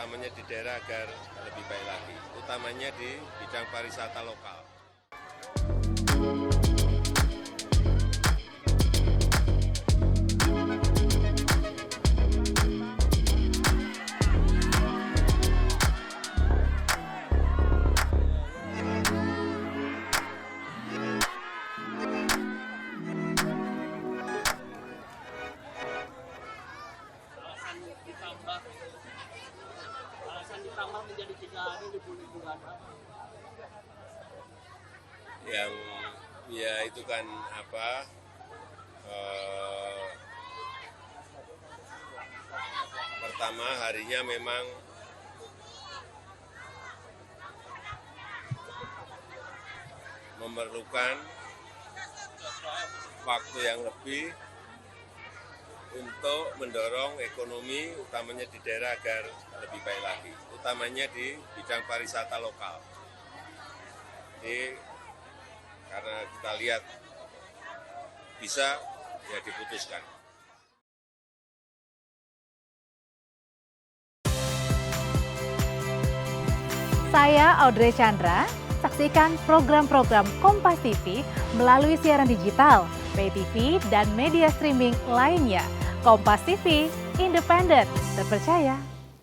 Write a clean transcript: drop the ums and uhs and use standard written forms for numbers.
utamanya di daerah agar lebih baik lagi, utamanya di bidang pariwisata lokal. Alasan ditambah menjadi 3 hari libur apa? Yang ya itu kan pertama harinya memang memerlukan waktu yang lebih untuk mendorong ekonomi utamanya di daerah agar lebih baik lagi, utamanya di bidang pariwisata lokal. Jadi karena kita lihat bisa, ya diputuskan. Saya Audrey Chandra, saksikan program-program Kompas TV melalui siaran digital, pay TV, dan media streaming lainnya. Kompas TV, independen, terpercaya.